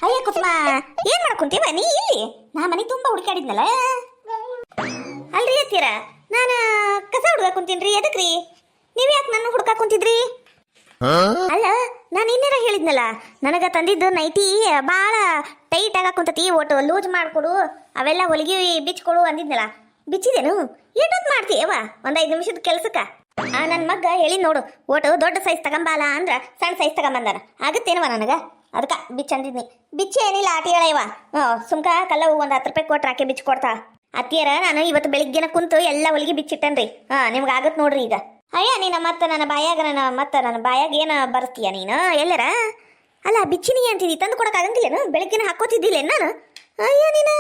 ಅಯ್ಯ ಕುಸುಮ, ಏನ್ ಮಾಡ್ಕೊಂತೀವ ನೀ ಇಲ್ಲಿ? ನಾ ಮನೆ ತುಂಬಾ ಹುಡುಕಾಡಿದ್ನಲ್ಲ. ಅಲ್ರಿ ಅತ್ತೀರ, ನಾನು ಕಸ ಹುಡುಗ ಕುಂತೀನ್ರಿ. ಎದಕ್ರಿ ನೀವ್ ಯಾಕೆ ನನ್ನ ಹುಡ್ಕಾಕ್ ಕುಂತಿದ್ರಿ? ಅಲ್ಲ, ನಾನು ಇನ್ನೇನ ಹೇಳಿದ್ನಲ್ಲ, ನನಗ ತಂದಿದ್ದು ನೈಟಿ ಬಾಳ ಟೈಟ್ ಆಗ ಕುಂತತಿ, ಒಟ್ಟು ಲೂಸ್ ಮಾಡ್ಕೊಡು, ಅವೆಲ್ಲ ಹೊಲಿಗೆ ಬಿಚ್ಕೊಡು ಅಂದಿದ್ನಲ್ಲ. ಬಿಚ್ಚಿದೇನು? ಏಟೊತ್ತು ಮಾಡ್ತೀಯವ? ಒಂದ್ 5 ನಿಮಿಷದ ಕೆಲ್ಸಕ್ಕ. ನನ್ನ ಮಗ್ಗ ಹೇಳಿ ನೋಡು, ಒಟ್ಟು ದೊಡ್ಡ ಸೈಜ್ ತಗೊಂಬಾಲ ಅಂದ್ರ ಸಣ್ಣ ಸೈಜ್ ತಗೊಂಬಂದಾನ. ಆಗತ್ತೇನವ ನನಗ? ಅದಕ್ಕ ಬಿಚ್ಚ ಅಂದಿದ್ನಿ. ಬಿಚ್ಚಿ ಏನಿಲ್ಲ, ಆಟಿ ಹೇಳವ. ಸುಮ್ಕ ಕಲ್ಲವು ಒಂದ್ 10 ರೂಪಾಯಿ ಕೊಟ್ರ ಆಕೆ ಬಿಚ್ಚಿ ಕೊಡ್ತಾ. ಅತ್ತಿಯರ, ನಾನು ಇವತ್ತು ಬೆಳಿಗ್ಗೆನ ಕುಂತು ಎಲ್ಲ ಹೊಲಿಗೆ ಬಿಚ್ಚಿಟ್ಟನ್ರಿ. ನಿಮ್ಗೆ ಆಗತ್ ನೋಡ್ರಿ ಈಗ. ಅಯ್ಯ, ನೀನ ಮತ್ತ ನನ್ನ ಬಾಯಾಗ ಏನ ಬರ್ತೀಯ ನೀನು ಎಲ್ಲರ? ಅಲ್ಲ, ಬಿಚ್ಚಿನಿ ಅಂತಿದ್ದಿ, ತಂದು ಕೊಡಕ್ ಆಗಂಗಿಲ್ಲೇನು? ಬೆಳಿಗ್ಗೆನ ಹಾಕೋತಿದ್ದಿಲ್ಲ ನಾನು? ಅಯ್ಯ ನೀನ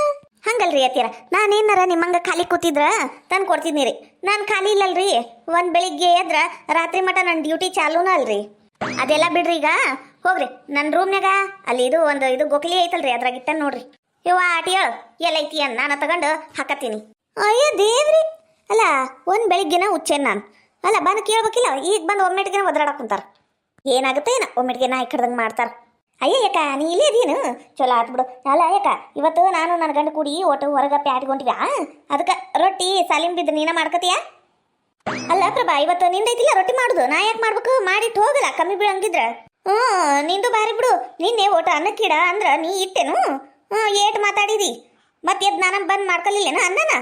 ಹಂಗಲ್ರಿ ಅತ್ತಿಯರ, ನಾನೇನಾರ ನಿಮ್ಮಂಗ ಖಾಲಿ ಕೂತಿದ್ರ ತಂದು ಕೊಡ್ತಿದ್ನಿ ರೀ. ನಾನು ಖಾಲಿ ಇಲ್ಲಲ್ರಿ. ಒಂದ್ ಬೆಳಿಗ್ಗೆ ಎದ್ರ ರಾತ್ರಿ ಮಟ ನನ್ನ ಡ್ಯೂಟಿ ಚಾಲೂನ ಅಲ್ರಿ. ಅದೆಲ್ಲ ಬಿಡ್ರಿ. ಈಗ ಹೋಗ್ರಿ ನನ್ನ ರೂಮ್ನಾಗ, ಅಲ್ಲಿ ಇದು ಗೋಕಲಿ ಐತಲ್ರಿ, ಅದ್ರಾಗ ಇಟ್ಟ ನೋಡ್ರಿ. ಇವ ಆಟಿಯ ಎಲ್ಲೈತಿ ಅನ್ ನಾನು ತಗೊಂಡು ಹಾಕತ್ತೀನಿ. ಅಯ್ಯ ದೇವ್ರಿ, ಅಲ್ಲ ಒಂದ್ ಬೆಳಿಗ್ಗೆನ ಹುಚ್ಚೇನ್ ನಾನು. ಅಲ್ಲ, ಬಂದು ಕೇಳ್ಬೇಕಿಲ್ಲ, ಈಗ ಬಂದು ಒಮ್ಮೆಟ್ಗೆನ ಒದರಾಡಕ್ ಕುಂತಾರ. ಏನಾಗುತ್ತೆ ಏನ, ಒಮ್ಮೆಟ್ಗೆ ನಾಯಿ ಕಡ್ದಂಗೆ ಮಾಡ್ತಾರ. ಅಯ್ಯ ಯಾಕ ನೀ ಇಲ್ಲೇ ಅದೇನು? ಚಲೋ ಆತ್ ಬಿಡು. ಅಲ್ಲ ಯಾಕ, ಇವತ್ತು ನಾನು ನನ್ನ ಗಂಡು ಕೂಡಿ ಒಟ್ಟು ಹೊರಗೆ ಪ್ಯಾಟ್ಗೊಂಟಿವ್ಯಾ, ಅದಕ್ಕೆ ರೊಟ್ಟಿ ಸಾಲಿನ ಬಿದ್ದು ನೀನ ಮಾಡ್ಕತೀಯ? ಅಲ್ಲ ಪ್ರಭಾ, ಇವತ್ತು ನಿಂದೈತಿಲ್ಲ ರೊಟ್ಟಿ ಮಾಡುದು, ನಾ ಯಾಕೆ ಮಾಡ್ಬೇಕು? ಮಾಡಿಟ್ಟು ಹೋಗಲ್ಲ, ಕಮ್ಮಿ ಬೀಳಂಗಿದ್ರ. ನಿಂದು ಬಾರಿ ಬಿಡು. ನಿನ್ನೆ ಒಟ್ಟು ಅನ್ನಕ್ಕಿಡ ಅಂದ್ರ ನೀ ಇಟ್ಟೇನು? ಏಟ್ ಮಾತಾಡಿದಿ? ಮತ್ತೆ ಎದ್ ನಾನು ಬಂದ್ ಮಾಡ್ಕೊಲಿಲ್ಲೇನು ಅನ್ನನ?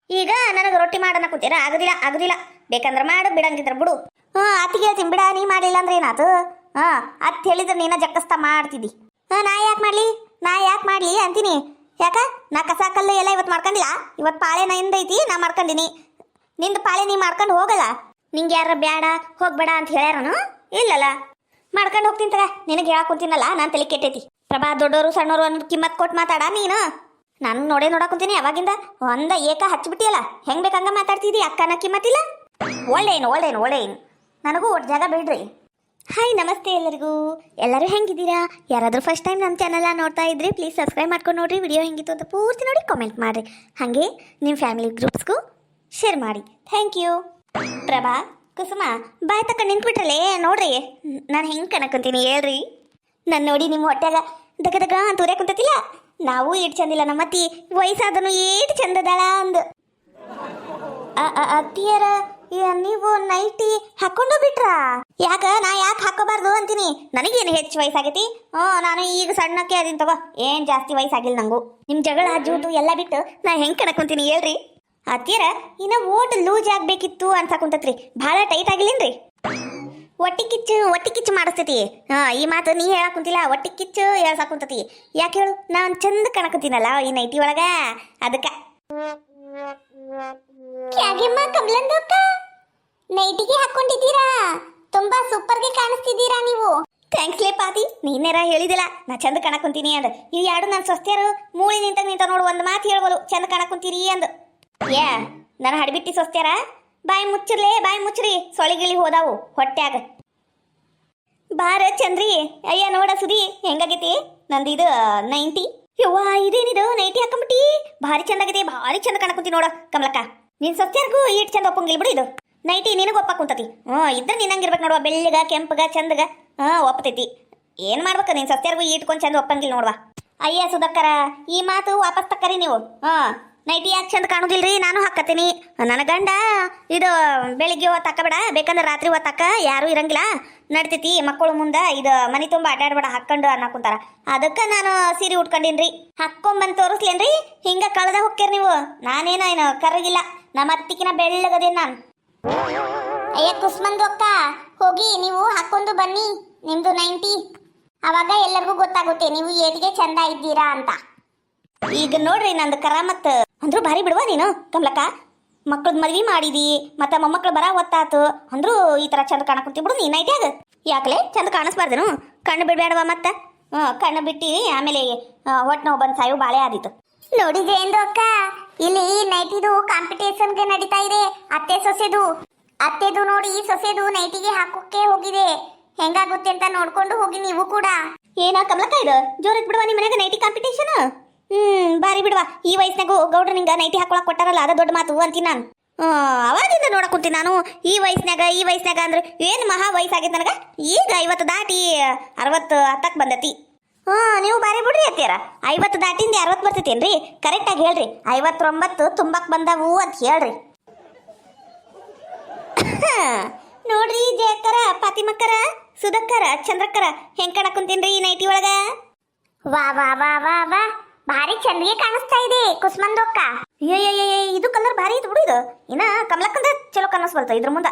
ಈಗ ನನಗೆ ರೊಟ್ಟಿ ಮಾಡನ್ನ ಕೂತೀರ? ಆಗುದಿಲ್ಲ. ಬೇಕಂದ್ರ ಮಾಡು, ಬಿಡಂಗಿದ್ರ ಬಿಡು. ಅತ್ತಿಗೆ ಹೇಳ್ತೀನಿ ಬಿಡ, ನೀ ಮಾಡಿಲ್ಲ ಅಂದ್ರೆ ಏನಾತು? ಅತ್ ಹೇಳಿದ್ರೆ ನೀನ ಜಕ್ಕಸ್ತಾ ಮಾಡ್ತಿದ್ದಿ. ನಾ ಯಾಕೆ ಮಾಡ್ಲಿ ಅಂತೀನಿ. ಯಾಕ ನಾ ಕಸ ಕಲ್ಲು ಎಲ್ಲ ಇವತ್ತು ಮಾಡ್ಕೊಂಡಿಲ್ಲ. ಇವತ್ತು ಪಾಳೆ ನೈಂದೈತಿ, ನಾ ಮಾಡ್ಕೊಂಡಿನಿ. ನಿಂದು ಪಾಳೆ ನೀ ಮಾಡ್ಕೊಂಡು ಹೋಗಲ್ಲ. ನಿಂಗೆ ಯಾರ ಬ್ಯಾಡ ಹೋಗ್ಬೇಡ ಅಂತ ಹೇಳ್ಯಾರನು? ಇಲ್ಲಲ್ಲ, ಮಾಡ್ಕೊಂಡು ಹೋಗ್ತೀನಿ ತಗ. ನಿನಗೆ ಹೇಳಕ್ ಕುಂತೀನಲ್ಲ, ನಾನು ತಲೆ ಕೆಟ್ಟೈತಿ. ಪ್ರಭಾ, ದೊಡ್ಡವರು ಸಣ್ಣವರು ಅನ್ನೋದು ಕಿಮ್ಮತ್ ಕೊಟ್ಟು ಮಾತಾಡ ನೀನು. ನಾನು ನೋಡಕ್ ಕುಂತೀನಿ ಅವಾಗಿಂದ. ಒಂದ ಏಕ ಹಚ್ಬಿಟ್ಟಿಯಲ್ಲ, ಹೆಂಗ್ ಬೇಕಂಗ ಮಾತಾಡ್ತಿದ್ದಿ. ಅಕ್ಕನ ಕಿಮ್ಮತ್ತಿಲ್ಲ. ಒಳ್ಳೆಯನು ನನಗೂ ಒಟ್ಟು ಜಾಗ ಬಿಡ್ರಿ. ಹಾಯ್, ನಮಸ್ತೆ ಎಲ್ಲರಿಗೂ. ಎಲ್ಲರೂ ಹೆಂಗಿದ್ದೀರಾ? ಯಾರಾದರೂ ಫಸ್ಟ್ ಟೈಮ್ ನಮ್ಮ ಚಾನಲ್ ನೋಡ್ತಾ ಇದ್ರೆ ಪ್ಲೀಸ್ ಸಬ್ಸ್ಕ್ರೈಬ್ ಮಾಡ್ಕೊಂಡು ನೋಡ್ರಿ. ವಿಡಿಯೋ ಹೆಂಗಿತ್ತು ಅಂತ ಪೂರ್ತಿ ನೋಡಿ ಕಾಮೆಂಟ್ ಮಾಡಿರಿ. ಹಾಗೆ ನಿಮ್ಮ ಫ್ಯಾಮಿಲಿ ಗ್ರೂಪ್ಸ್ಗೂ ಶೇರ್ ಮಾಡಿ. Thank you. ಪ್ರಭಾ, ಕುಸುಮ, ಬಾಯ್ ತಕ್ಕ ನಿಂತ್ಬಿಟ್ರಲ್ಲೇ ನೋಡ್ರಿ. ನಾನು ಹೆಂಗೆ ಕಣಕಂತೀನಿ ಹೇಳ್ರಿ. ನಾನು ನೋಡಿ ನಿಮ್ಮ ಹೊಟ್ಯಾಗ ದಗ ಅಂತ ಉರ್ಯಾಕ ಕುಂತತಿಲ್ಲ. ನಾವು ಏಟ್ ಚಂದಿಲ್ಲ, ನಮ್ಮ ಅತ್ತಿ ವಯಸ್ಸಾದನು ಏಟ್ ಚಂದದಾಳ ಅಂದು. ಅತ್ತಿಯರ, ನೀವು ನೈಟಿ ಹಾಕೊಂಡು ಬಿಟ್ರಾ? ಯಾಕ ನಾ ಯಾಕೆ ಹಾಕೋಬಾರ್ದು ಅಂತೀನಿ. ನನಗೇನು ಹೆಚ್ಚು ವಯಸ್ಸಾಗೈತಿ? ನಾನು ಈಗ ಸಣ್ಣಕ್ಕೆ ಅದೀನಿ ತಗೋ, ಏನ್ ಜಾಸ್ತಿ ವಯಸ್ಸಾಗಿಲ್ಲ ನಂಗು. ನಿಮ್ ಜಗಳ ಜೂಟು ಎಲ್ಲ ಬಿಟ್ಟು ನಾ ಹೆಂಗ್ ಕಣಕೊಂತೀನಿ ಹೇಳ್ರಿ. ಅತ್ತಿಯರ, ಇನ್ನ ಓಟ್ ಲೂಸ್ ಆಗ್ಬೇಕಿತ್ತು ಅನ್ಸಾಕುಂತತ್ರಿ, ಭಾಳ ಟೈಟ್ ಆಗಿಲ್ಲೇನ್ರಿ? ಒಟ್ಟಿ ಕಿಚ್ಚು ಮಾಡಿಸ್ತೈತಿ. ಈ ಮಾತು ನೀ ಹೇಳಕ್ ಕುಂತಿಲ್ಲ, ಒಟ್ಟಿ ಕಿಚ್ಚು ಹೇಳ್ಸಾಕುಂತತಿ. ಯಾಕೆ ಹೇಳು? ನಾನು ಚಂದ ಕಣಕತ್ತೀನಲ್ಲ ಈ ನೈಟಿ ಒಳಗ, ಅದಕ್ಕ. ಕಮಲಂದಕ್ಕ, ನೈಟಿಗೆ ಹಾಕೊಂಡಿದ್ದೀರಾ? ತುಂಬಾ ಸೂಪರ್ಗೆ ಕಾಣಿಸ್ತಿದ್ದೀರಾ ನೀವು. ಥ್ಯಾಂಕ್ಸ್ ಲೇ ಪಾತಿ, ನೀನೇರ ಹೇಳಿದಿಲ್ಲ ನಾ ಚಂದ ಕಣಕುಂತೀನಿ ಅಂದ. ಇವು ಎರಡು ನನ್ನ ಸ್ವಸ್ತಿಯರು ಮೂಳಿ ನಿಂತ ನೋಡು, ಒಂದು ಮಾತು ಹೇಳ್ಬೋದು, ಚಂದ ಕಣಕುಂತೀರಿ ಅಂದ. ನನ್ನ ಹಡಿಬಿಟ್ಟಿ ಸ್ವಸ್ತಿಯರ, ಬಾಯಿ ಮುಚ್ಚ್ರಿ, ಸೊಳಿಗಿಳಿ ಹೋದಾವು ಹೊಟ್ಯಾಗ. ಬಾರ ಚಂದ್ರಿ. ಅಯ್ಯ ನೋಡ ಸುದಿ ಹೆಂಗಾಗೈತಿ ನಂದು ಇದು ನೈಂಟಿ. ಯವ್ವಾ, ಇದೇನಿದು ನೈಟಿ ಹಾಕೊಂಬಿಟ್ಟಿ? ಭಾರಿ ಚಂದಾಗೈತಿ, ಭಾರಿ ಚಂದ ಕಣಕುಂತಿ ನೋಡ ಕಮಲಕ್ಕ. ನಿನ್ ಸಸ್ಯಾರ್ಗೂ ಈಟ್ ಚಂದ ಒಪ್ಪಂಗಿಲ್ಲ ಬಿಡು ಇದು ನೈಟಿ. ನಿನಗ ಒಪ್ಪ ಕುಂತತಿ. ಇದ್ರ ನಿನ್ನಂಗಿರ್ಬೇಕು ನೋಡುವ, ಬೆಳ್ಳಗ ಕೆಂಪಗ ಚಂದಗ ಒಪ್ಪತೈತಿ. ಏನ್ ಮಾಡ್ಬೇಕ, ನಿನ್ ಸಸ್ಯಾರ್ಗೂ ಈಟ್ಕೊಂಡ್ ಚಂದ ಒಪ್ಪಂಗಿಲ್ಲ ನೋಡುವ. ಅಯ್ಯ ಸುಧಕ್ಕರ, ಈ ಮಾತು ವಾಪಸ್ ತಕ್ಕರಿ ನೀವು. ನೈಟಿ ಯಾಕೆ ಚಂದ ಕಾಣುದಿಲ್ರಿ? ನಾನು ಹಾಕತ್ತೀನಿ. ನನ್ನ ಗಂಡ ಇದು ಬೆಳಿಗ್ಗೆ ಹೊತ್ತು ಹಾಕಬೇಡ, ಬೇಕಂದ್ರೆ ರಾತ್ರಿ ಹೊತ್ತು ಹಾಕ, ಯಾರು ಇರಂಗಿಲ್ಲ, ನಡ್ತೈತಿ ಮಕ್ಕಳು ಮುಂದೆ, ಇದು ಮನೆ ತುಂಬ ಅಡ್ಡಾಡ್ಬೇಡ ಹಾಕೊಂಡು ಅನ್ನಕುಂತಾರ. ಅದಕ್ಕೆ ನಾನು ಸೀರೆ ಉಟ್ಕೊಂಡಿನ್ರಿ. ಹಾಕೊಂಬಂದು ತೋರಿಸ್ಲೇನ್ರಿ? ಹಿಂಗ ಕಳೆದ ಹೋಗ್ತೀರಿ ನೀವು. ನಾನೇನು ಕರಗಿಲ್ಲ, ನಮ್ಮ ಅತ್ತಿಕಿನ ಬೆಳ್ಳಗದೇನು ನಾನು. ಅಯ್ಯ ಕುಸ್ಮಂದು ಅಕ್ಕ, ಹೋಗಿ ನೀವು ಹಾಕೊಂಡು ಬನ್ನಿ ನಿಮ್ದು ನೈಂಟಿ. ಅವಾಗ ಎಲ್ಲರಿಗೂ ಗೊತ್ತಾಗುತ್ತೆ ನೀವು ಏಟಿಗೆ ಚಂದ ಇದ್ದೀರಾ ಅಂತ. ಈಗ ನೋಡ್ರಿ ನಂದು ಕರಾಮತ್ ಅಂದ್ರೂ ಭಾರಿ ಬಿಡುವ ನೀನು ಕಮಲಕ್ಕ. ಮಕ್ಳದ್ ಮದ್ವಿ ಮಾಡಿದಿ, ಮತ್ತ ಮೊಮ್ಮಕ್ಳು ಬರ ಒತ್ತಾತು ಅಂದ್ರೂ ಈ ತರ ಚಂದ ಕಾಣಕುಂತಿ ಬಿಡು ನೀ ನೈಟ್ಯಾಗ. ಯಾಕಲೆ ಚಂದ ಕಾಣಿಸ್ಬಾರ್ದೇನು? ಕಣ್ಣು ಬಿಡ್ಬೇಡವ ಮತ್ತ. ಕಣ್ಣು ಬಿಟ್ಟಿ ಆಮೇಲೆ ಹೊಟ್ಟೆ ನೋವು ಬಂದು ಸಾಯು ಬಾಳೆ ಆದಿತ್ತು. ನೋಡಿದೆ ಎಂದು ಅಕ್ಕ, ಇಲ್ಲಿ ನೈಟಿದು ಕಾಂಪಿಟೇಷನ್ಗೆ ನಡೀತಾ ಇದೆ. ಅತ್ತೆದು ನೋಡಿ ಸೊಸೆದು ನೈಟಿಗೆ ಹಾಕೋಕೆ ಹೋಗಿದೆ. ಹೆಂಗಾಗುತ್ತೆ ಅಂತ ನೋಡ್ಕೊಂಡು ಹೋಗಿ ನೀವು ಕೂಡ. ಏನ ಕಮಲಕ್ಕ, ಇದು ಜೋರ್ ಬಿಡುವ ನಿಮ್ಮ ಮನೆಯಾಗ ನೈಟಿ ಕಾಂಪಿಟೇಷನ್? ಬಾರಿ ಬಿಡುವ. ಈ ವಯಸ್ಸಿನಾಗೂ ಗೌಡ್ರ ನಿಂಗ ನೈಟಿ ಹಾಕೊಳಕ್ ಕೊಟ್ಟಾರಲ್ಲ, ಅದ ದೊಡ್ಡ ಮಾತು ಅಂತೀನಿ ನಾನು. ಅವಾಗಿಂದ ನೋಡಕ್ ಕುಂತೀನಿ ನಾನು. ಈ ವಯಸ್ಸಿನಾಗ ಅಂದ್ರೆ ಏನು ಮಹಾ ವಯಸ್ಸಾಗೈತೆ ನನಗ. ಈಗ 50 ದಾಟಿ 60 ಹತ್ತಕ್ಕೆ ಬಂದತಿ. ನೀವು ಬಾರಿ ಬಿಡ್ರಿ ಅತ್ತೀರ 50 ದಾಟಿಂದ 60 ಬರ್ತೈತೇನ್ರಿ ಕರೆಕ್ಟಾಗಿ ಹೇಳ್ರಿ 59 ತುಂಬಕ್ ಬಂದವು ಅಂತ ಹೇಳ್ರಿ ನೋಡ್ರಿ ಜಯಕ್ಕರ ಫಾತಿಮಕ್ಕರ ಸುಧಕ್ಕರ ಚಂದ್ರಕ್ಕರ ಹೆಂಗ್ ಕಾಣಕುಂತೀನ್ರಿ ಈ ನೈಟಿ ಒಳಗ ವಾ ವಾ ವಾ ವಾ ವಾ ಭಾರಿ ಚಂದಿಗೆ ಕಾಣಿಸ್ತಾ ಇದೆ ಕುಸ್ಮಂದೊಕ್ಕ ಇದು ಕಲರ್ ಭಾರಿ ಐತಿ ಬಿಡು ಇದು ಇನ್ನ ಕಮಲಕ್ಕಂದ ಚಲೋ ಕಾಣಿಸ್ಬಲ್ತ ಇದ್ರ ಮುಂದ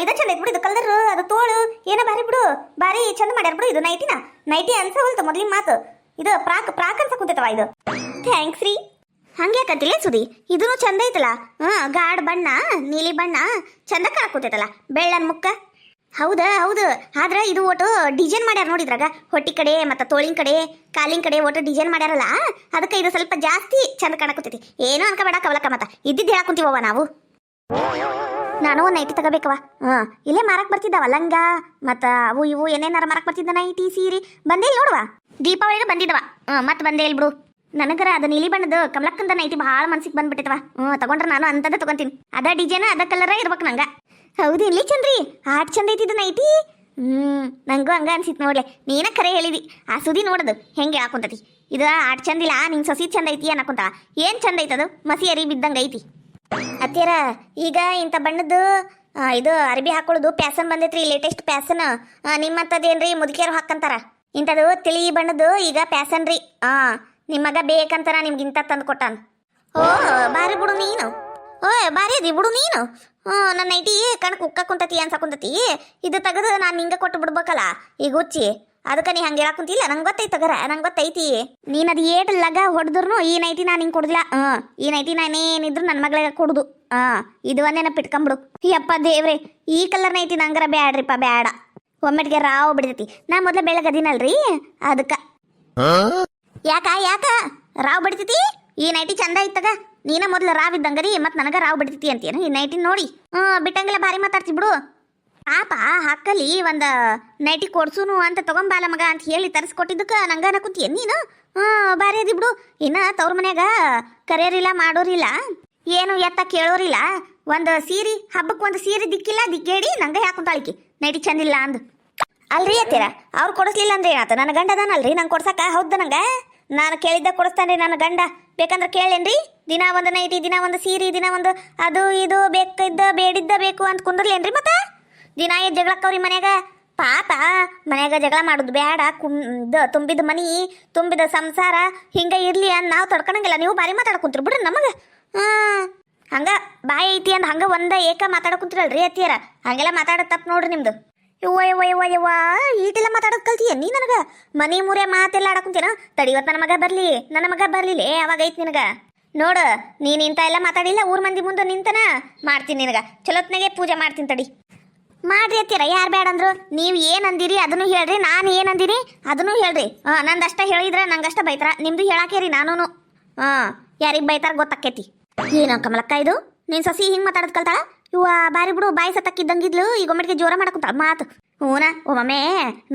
ಇದ ಚಂದ ಐತಿ ಬಿಡು ಇದು ಕಲರ್ ಅದು ತೋಳು ಏನ ಭಾರಿ ಬಿಡು ಭಾರಿ ಚಂದ ಮಾಡ್ಯಾರ ಬಿಡು ಇದು ನೈಟಿ ಅನ್ಸವಲ್ತು ಮೊದ್ಲಿನ ಮಾತು ಇದು ಪ್ರಾಕ್ ಅನ್ಸ ಕುಂತೈತವ ಇದು ಥ್ಯಾಂಕ್ಸ್ ರೀ ಹಂಗ್ಯಾಕಂತಿಲ್ಲ ಸುದಿ ಇದೂ ಚಂದ ಐತಲ್ಲ ಗಾಢ ಬಣ್ಣ ನೀಲಿ ಬಣ್ಣ ಚಂದ ಕಾಣಕೂತೈತಲ್ಲ ಬೆಳ್ಳನ್ ಮುಕ್ಕ ಹೌದು ಆದ್ರೆ ಇದು ಒಟ್ಟು ಡಿಸೈನ್ ಮಾಡ್ಯಾರ ನೋಡಿದ್ರಾಗ ಹೊಟ್ಟಿ ಕಡೆ ಮತ್ತು ತೋಳಿನ ಕಡೆ ಕಾಲಿನ ಕಡೆ ಒಟ್ಟು ಡಿಸೈನ್ ಮಾಡ್ಯಾರಲ್ಲ ಅದಕ್ಕೆ ಇದು ಸ್ವಲ್ಪ ಜಾಸ್ತಿ ಚಂದ ಕಾಣಕತ್ತೈತಿ ಏನೋ ಅನ್ಕೋಬೇಡ ಕವಲಕ್ಕ ಮತ್ತ ಇದ್ದಿದ್ದು ಹೇಳಕುಂತೀವವ ನಾವು ನಾನು ಒಂದು ನೈಟಿ ತಗೋಬೇಕವ ಇಲ್ಲೇ ಮಾರಕ್ ಬರ್ತಿದ್ದಾವ ಲಂಗ ಮತ್ತು ಅವು ಇವು ಏನೇನಾರ ಮಾರಕ್ ಬರ್ತಿದ್ದ ನೈಟಿ ಸೀರೆ ಬಂದೇ ಇಲ್ಲ ನೋಡುವ ದೀಪಾವಳಿಗೆ ಬಂದಿದ್ದವ ಮತ್ತೆ ಬಂದೇ ಇಲ್ಲ ಬಿಡು ನನಗರ ಅದು ನೀಲಿ ಬಣ್ಣದ ಕಮಲಕ್ಕಂದ ನೈಟಿ ಭಾಳ ಮನ್ಸಿಗೆ ಬಂದ್ಬಿಟ್ಟಿತವ ತಗೊಂಡ್ರೆ ನಾನು ಅಂತದ ತಗೊಂತೀನಿ ಅದ ಡಿಸೈನ್ ಅದ ಕಲರ ಇರ್ಬೇಕು ನಂಗೆ ಹೌದು ಇಲ್ಲಿ ಚಂದ್ರಿ ಆಟ್ ಚಂದ ಐತಿದ್ದು ನೈಟಿ ನಂಗೂ ಹಂಗ ಅನ್ಸಿತ್ ನೋಡ್ಲೆ ನೀನ ಖರೆ ಹೇಳಿದಿ ಆ ಸುದಿ ನೋಡದು ಹೆಂಗೆ ಹಾಕೊಂತತಿ ಇದು ಆಟ್ ಚಂದಿಲ್ಲ ನಿಂಗೆ ಸಸಿ ಚಂದ ಐತಿ ಅನ್ನಕೊಂತ ಏನ್ ಚಂದ ಐತದು ಮಸಿ ಅರಿ ಬಿದ್ದಂಗ ಐತಿ ಅತ್ತೀರ ಈಗ ಇಂಥ ಬಣ್ಣದ್ದು ಇದು ಅರ್ಬಿ ಹಾಕೊಳ್ಳೋದು ಪ್ಯಾಸನ್ ಬಂದೈತ್ರಿ ಲೇಟೆಸ್ಟ್ ಪ್ಯಾಸನ್ ನಿಮ್ಮಂಥದ್ದೇನ್ರಿ ಮುದುಕಿಯರು ಹಾಕಂತಾರ ಇಂಥದ್ದು ತಿಳಿ ಬಣ್ಣದ್ದು ಈಗ ಪ್ಯಾಸನ್ ರೀ ನಿಮ್ಮಗ ಬೇಕಂತಾರ ನಿಮ್ಗೆ ಇಂಥ ತಂದು ಕೊಟ್ಟಾನ ಬಾರಿ ಬಿಡು ನೀನು ಬಾರಿ ಅದಿ ಬಿಡು ನೀನು ನನ್ನ ನೈಟಿ ಕಣಕ್ ಉಕ್ಕ ಕುಂತತಿ ಅನ್ಸಕುಂತತಿ ಇದು ತೆಗೆದು ನಾನು ನಿಂಗೆ ಕೊಟ್ಟು ಬಿಡ್ಬೇಕಲ್ಲ ಈಗ ಹುಚ್ಚಿ ಅದಕ್ಕೆ ನೀ ಹಂಗೆ ಹೇಳಕುಂತಿಲ್ಲ ನಂಗೆ ಗೊತ್ತೈತಿ ತಗರ ನಂಗೆ ಗೊತ್ತೈತಿ ನೀನು ಅದು ಏಟ್ ಲಗ ಹೊಡೆದ್ರು ಈ ನೈಟಿ ನಾನು ಹಿಂಗೆ ಕೊಡುದಿಲ್ಲ ಈ ನೈಟಿ ನಾನೇನಿದ್ರು ನನ್ನ ಮಗಳಿಗೆ ಕೊಡುದು ಇದು ಒಂದೇ ನೆನಪಿಟ್ಕೊಂಬಿಡು ಯಪ್ಪ ದೇವ್ರೆ ಈ ಕಲರ್ ನೈಟಿ ನಂಗರ ಬ್ಯಾಡ್ರಿಪ್ಪ ಬ್ಯಾಡ ಒಮ್ಮೆಟ್ಗೆ ರಾವ್ ಬಿಡ್ತೈತಿ ನಾ ಮೊದಲ ಬೆಳಗದಿನಲ್ರಿ ಅದಕ್ಕೆ ಯಾಕ ರಾವ್ ಬಿಡ್ತೈತಿ ಈ ನೈಟಿ ಚಂದ ಐತಗ ನೀನ ಮೊದ್ಲು ರಾವ್ ಇದ್ದಂಗರಿ ಮತ್ ನನಗ ರಾವ್ ಬಿಡ್ತೈತಿ ಅಂತೀನ ಈ ನೈಟಿ ನೋಡಿ ಬಿಟ್ಟಂಗೆಲ್ಲ ಭಾರಿ ಮಾತಾಡ್ತಿ ಬಿಡು ಪಾಪ ಹಾಕಲಿ ಒಂದ ನೈಟಿ ಕೊಡ್ಸುನು ಅಂತ ತಗೊಂಬಾಲ ಮಗ ಅಂತ ಹೇಳಿ ತರಿಸ್ಕೊಟ್ಟಿದ್ದಕ್ಕ ನಂಗ ಅನ್ಕುಂತೀಯ ನೀನು ಭಾರಿ ಅದಿ ಬಿಡು ಇನ್ನ ತವ್ರ ಮನ್ಯಾಗ ಕರೆಯೋರಿಲ್ಲ ಮಾಡೋರಿಲ್ಲ ಏನು ಎತ್ತ ಕೇಳೋರಿಲ್ಲ ಒಂದು ಸೀರೆ ಹಬ್ಬಕ್ಕೆ ಒಂದು ಸೀರೆ ದಿಕ್ಕಿಲ್ಲ ದಿಕ್ಕೇಡಿ ನಂಗ ಯಾಕುಂತಾಳಿಕಿ ನೈಟಿ ಚಂದಿಲ್ಲ ಅಂದು ಅಲ್ರಿ ಅತ್ತೀರ ಅವ್ರು ಕೊಡಿಸ್ಲಿಲ್ಲ ಅಂದ್ರೆ ಏನಾತ ನನ್ನ ಗಂಡ ಅದಾನಲ್ರಿ ನಂಗೆ ಕೊಡ್ಸಕ್ಕ ಹೌದ ನಂಗ ನಾನು ಕೇಳಿದ್ದ ಕೊಡಿಸ್ತಾನ್ರಿ ನನ್ನ ಗಂಡ ಬೇಕಂದ್ರೆ ಕೇಳೇನ್ರಿ ದಿನ ಒಂದು ನೈಟಿ ದಿನ ಒಂದು ಸೀರೆ ದಿನ ಒಂದು ಅದು ಇದು ಬೇಕಿದ್ದ ಬೇಡಿದ್ದ ಬೇಕು ಅಂತ ಕುಂದ್ರಲೇನ್ರಿ ಮತ್ತೆ ದಿನ ಎದ್ದು ಜಗಳಕ್ಕವ್ರಿ ಮನ್ಯಾಗ ಪಾಪ ಮನ್ಯಾಗ ಜಗಳ ಮಾಡೋದು ಬೇಡ ತುಂಬಿದ ಮನಿ ತುಂಬಿದ ಸಂಸಾರ ಹಿಂಗ ಇರ್ಲಿ ಅಂತ ನಾವು ತಡ್ಕೊಳಂಗಿಲ್ಲ ನೀವು ಬಾರಿ ಮಾತಾಡ್ಕೊಂತೀರಿ ಬಿಡ್ರಿ ನಮಗೆ ಹಂಗ ಬಾಯಿ ಐತಿ ಅಂದ್ ಹಂಗ ಒಂದ ಏಕ ಮಾತಾಡ್ಕೊಂತೀರಲ್ರಿ ಅತ್ತಿಯರ ಹಂಗೆಲ್ಲ ಮಾತಾಡೋದು ತಪ್ಪು ನೋಡ್ರಿ ನಿಮ್ದು ಯವ್ವ ಈಟೆಲ್ಲ ಮಾತಾಡೋದು ಕಲ್ತೀಯ ನೀ ನನಗ ಮನಿ ಮುರೆ ಮಾತೆಲ್ಲ ಆಡಕುಂತೀನ ತಡಿವತ್ ನನ್ನ ಮಗ ಬರ್ಲಿಲ್ಲ ಅವಾಗ ಐತಿ ನಿನಗ ನೋಡು ನೀನ್ ಇಂತ ಎಲ್ಲ ಮಾತಾಡಿಲ್ಲ ಊರ್ ಮಂದಿ ಮುಂದೆ ನಿಂತನ ಮಾಡ್ತೀನಿ ನಿನಗ ಚಲೋತ್ನಾಗೆ ಪೂಜೆ ಮಾಡ್ತೀನಿ ತಡಿ ಮಾಡ್ರಿ ಅತ್ತೀರ ಯಾರು ಬೇಡ ಅಂದ್ರು ನೀವು ಏನ್ ಅಂದಿರಿ ಅದನ್ನು ಹೇಳ್ರಿ ನಾನು ಏನ್ ಅಂದಿರಿ ಅದನ್ನು ಹೇಳ್ರಿ ನಂದಷ್ಟ ಹೇಳಿದ್ರ ನಂಗಷ್ಟ ಬೈತಾರ ನಿಮ್ದು ಹೇಳಾಕೇರಿ ನಾನು ಯಾರಿಗೆ ಬೈತಾರ ಗೊತ್ತಾಕೇತಿ ಏನೋ ಕಮಲಕ್ಕ ಇದು ನೀನ್ ಸಸಿ ಹಿಂಗ್ ಮಾತಾಡೋದ್ ಕಲ್ತಾಳ ಇವ ಬಾರಿ ಬಿಡು ಬಾಯಿ ಸತ್ತಕ್ಕಿದ್ದಂಗಿದ್ಲು ಈಗ ಒಮ್ಮೆಗೆ ಜೋರ ಮಾಡಕುಂತಾಳ ಮಾತು ಹೂನ ಒಮ್ಮೆ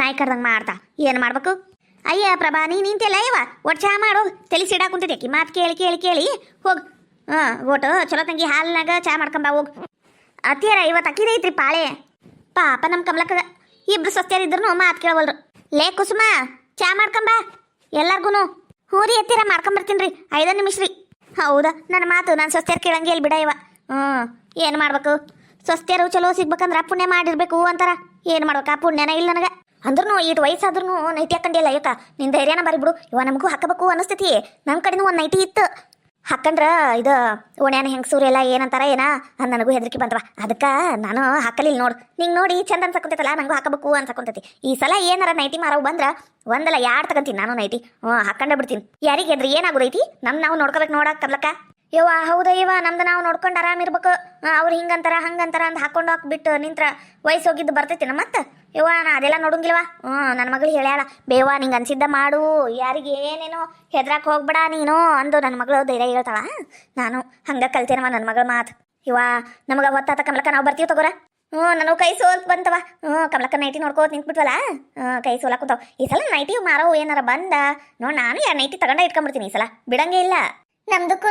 ನಾಯಿ ಕರ್ದಂಗೆ ಮಾಡ್ತಾ ಏನು ಮಾಡ್ಬೇಕು ಅಯ್ಯ ಪ್ರಭಾ ನಿಂತೆಲ್ಲ ಇವ ಒಟ್ಟು ಚಹಾ ಮಾಡು ತಲೆ ಸಿಡಾಕುಂತೈತಿ ಆಕಿ ಮಾತು ಕೇಳಿ ಹೋಗು ಒಟ್ಟು ಚಲೋ ತಂಗಿ ಹಾಲಿನಾಗ ಚಹಾ ಮಾಡ್ಕೊಂಬ ಹೋಗು ಅತ್ತಿಯರ ಇವತ್ತು ಅಕ್ಕಿದೈತ್ರಿ ಪಾಳೆ ಪಾಪ ನಮ್ಮ ಕಮಲಕ್ಕ ಇಬ್ರು ಸ್ವಸ್ಥರಿದ್ರು ಮಾತು ಕೇಳವಲ್ರು ಲೇ ಕುಸುಮ ಚಹಾ ಮಾಡ್ಕೊಂಬ ಎಲ್ಲಾರ್ಗು ಹ್ಞೂ ರೀ ಅತ್ತಿಯರ ಮಾಡ್ಕೊಂಬರ್ತೀನಿ ರೀ 5 ನಿಮಿಷ ರೀ ಹೌದಾ ನನ್ನ ಮಾತು ನಾನು ಸ್ವಸ್ಥರು ಕೇಳಂಗೆ ಇಲ್ಲಿ ಬಿಡ ಇವ ಏನು ಮಾಡ್ಬೇಕು ಸ್ವಸ್ಥರು ಚಲೋ ಸಿಗ್ಬೇಕಂದ್ರೆ ಪುಣ್ಯ ಮಾಡಿರ್ಬೇಕು ಅಂತಾರ ಏನು ಮಾಡ್ಬೇಕು ಆ ಪುಣ್ಯನ ಇಲ್ಲ ನನಗೆ ಅಂದ್ರೂ ಇಟ್ಟು ವಯಸ್ಸಾದ್ರೂ ನೈಟಿ ಹಾಕೊಂಡಿಲ್ಲ ಯಾಕ ನಿನ್ನ ಧೈರ್ಯನ ಬಾರಿ ಬಿಡು ಇವ ನಮಗೂ ಹಾಕಬೇಕು ಅನಿಸ್ತೈತಿ ನನ್ನ ಕಡೆನೂ ಒಂದು ನೈಟಿ ಇತ್ತು ಹಾಕಂಡ್ರ ಇದು ಓಣ್ಯಾನ ಹೆಂಗಸೂರು ಎಲ್ಲ ಏನಂತಾರ ಏನ ಅದು ನನಗೂ ಹೆದರಿಕೆ ಬಂತವ ಅದಕ್ಕೆ ನಾನು ಹಾಕಲಿಲ್ಲ ನೋಡು ನಿಂಗೆ ನೋಡಿ ಚಂದ ಅನ್ಸಕೊಂತೈತಲ್ಲ ನಂಗೂ ಹಾಕಬೇಕು ಅನ್ಸಕೊಂತೈತಿ ಈ ಸಲ ಏನಾರ ನೈಟಿ ಮಾರವು ಬಂದ್ರೆ ಒಂದಲ್ಲ 2 ತಗೊಂತೀನಿ ನಾನು ನೈಟಿ ಹಾಕೊಂಡ ಬಿಡ್ತೀನಿ ಯಾರಿಗೆ ಹೆದ್ರಿ ಏನಾಗೋದೈತಿ ನಾವು ನೋಡ್ಕೋಬೇಕು ನೋಡಕ್ ಕರ್ಲಕ್ಕ ಯವ್ವ ಹೌದಾ ಯವ್ವ ನಮ್ದು ನಾವು ನೋಡ್ಕೊಂಡು ಆರಾಮಿರ್ಬೇಕು ಅವ್ರು ಹಿಂಗಂತಾರ ಹಂಗಂತಾರ ಅಂತ ಹಾಕೊಂಡು ಹಾಕ್ಬಿಟ್ಟು ನಿಂತ್ರ ವಯಸ್ಸು ಹೋಗಿದ್ದು ಬರ್ತೈತಿನ ಮತ್ತೆ ಯವ್ವ ನಾ ಅದೆಲ್ಲ ನೋಡಂಗಿಲ್ವಾ ನನ್ನ ಮಗಳು ಹೇಳ್ಯಾಳ ಬೇವ ನಿಂಗೆ ಅನ್ಸಿದ್ದ ಮಾಡು ಯಾರಿಗೆ ಏನೇನೋ ಹೆದ್ರಾಕ್ ಹೋಗ್ಬೇಡ ನೀನು ಅಂದು ನನ್ನ ಮಗಳು ಧೈರ್ಯ ಹೇಳ್ತಾಳ ನಾನು ಹಂಗೆ ಕಲ್ತೇನವ ನನ್ನ ಮಗಳ ಮಾತು ಇವ ನಮಗೆ ಹೊತ್ತಾತ ಕಮಲಕ್ಕ ನಾವು ಬರ್ತೀವಿ ತಗೋರ ನಾನು ಕೈ ಸೋಲ್ ಬಂತವ ಕಮಲಕ್ಕ ನೈಟಿ ನೋಡ್ಕೋತ ನಿಂತ್ಬಿಟ್ವಲ್ಲ ಕೈ ಸೋಲಾಕ್ ಕುಂತಾವ ಈ ಸಲ ನೈಟಿ ಮಾರೋ ಏನಾರ ಬಂದ ನೋಡಿ ನಾನು ಯಾರು ನೈಟಿ ತಗೊಂಡ ಇಟ್ಕೊಂಡ್ಬಿಡ್ತೀನಿ ಈ ಸಲ ಬಿಡಂಗೇ ಇಲ್ಲ ನಮ್ದಕ್ಕೂ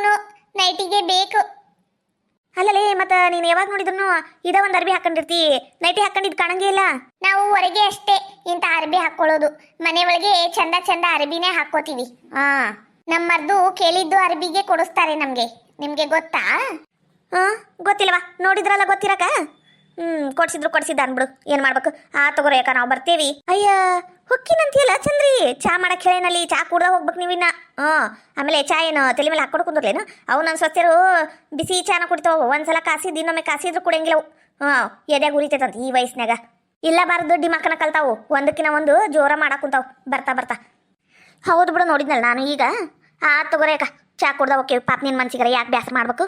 ನೈಟಿಗೆ ಬೇಕು ಅಲ್ಲಲೇ ಮತ್ತ ನೀನು ಯಾವಾಗ ನೋಡಿದ್ರು ಇದ ಒಂದು ಅರ್ಬಿ ಹಾಕೊಂಡಿರ್ತಿ, ನೈಟಿ ಹಾಕೊಂಡಿದ್ ಕಾಣಂಗೇ ಇಲ್ಲ. ನಾವು ಹೊರಗೆ ಅಷ್ಟೇ ಇಂಥ ಅರ್ಬಿ ಹಾಕೊಳ್ಳೋದು, ಮನೆ ಒಳಗೆ ಚಂದ ಚಂದ ಅರ್ಬಿನೇ ಹಾಕೋತೀವಿ. ಹಾ ನಮ್ಮರ್ದು ಕೇಳಿದ್ದು ಅರ್ಬಿಗೆ ಕೊಡಿಸ್ತಾರೆ ನಮ್ಗೆ. ನಿಮ್ಗೆ ಗೊತ್ತಾ? ಹಾ ಗೊತ್ತಿಲ್ಲವಾ, ನೋಡಿದ್ರಲ್ಲ ಗೊತ್ತಿರಕ. ಕೊಡ್ಸಿದ್ರು ಕೊಡ್ಸಿದ್ದ ಅನ್ಬಿಡು, ಏನ್ ಮಾಡ್ಬೇಕು. ಆ ತಗೋರ ಯಾಕ ನಾವು ಬರ್ತೇವಿ. ಅಯ್ಯ ಹೊಕ್ಕಿನಂತೀಯಲ್ಲ ಚಂದ್ರಿ, ಚಾ ಮಾಡಕ್ ಹೇಳೇನಲ್ಲಿ, ಚಾ ಕುಡ್ದ ಹೋಗ್ಬೇಕು ನೀವಿನ್ನ. ಆಮೇಲೆ ಚಾ ಏನು ತಲೆ ಮೇಲೆ ಹಾಕೊಂಡು ಕುಂದ್ರಲೇನು? ಅವು ನನ್ನ ಸ್ವಸ್ಥರು ಬಿಸಿ ಚಾನ ಕುಡಿತಾವ, ಒಂದ್ಸಲ ಕಾಸಿದ್ದು ಇನ್ನೊಮ್ಮೆ ಕಾಸಿದ್ರು ಕುಡಿಯಂಗಿಲ್ಲ ಅವು. ಎದ್ಯಾಗ ಉರಿತೈತಂತ ಈ ವಯಸ್ಸಿನಾಗ. ಇಲ್ಲ ಬಾರದು ಡಿಮಕ್ಕನ ಕಲ್ತಾವು, ಒಂದಕ್ಕಿನ ಒಂದು ಜೋರ ಮಾಡಕ್ ಕುಂತಾವು ಬರ್ತಾ ಬರ್ತಾ. ಹೌದು ಬಿಡು, ನೋಡಿದ್ನಲ್ಲ ನಾನು ಈಗ. ಆ ತಗೋರ ಯಾಕ ಚಾ ಕುಡ್ದ ಓಕೆ ಪಾಪ ನಿನ್ ಮನ್ಸಿಗರ ಯಾಕೆ ಬ್ಯಾಸ ಮಾಡ್ಬೇಕು.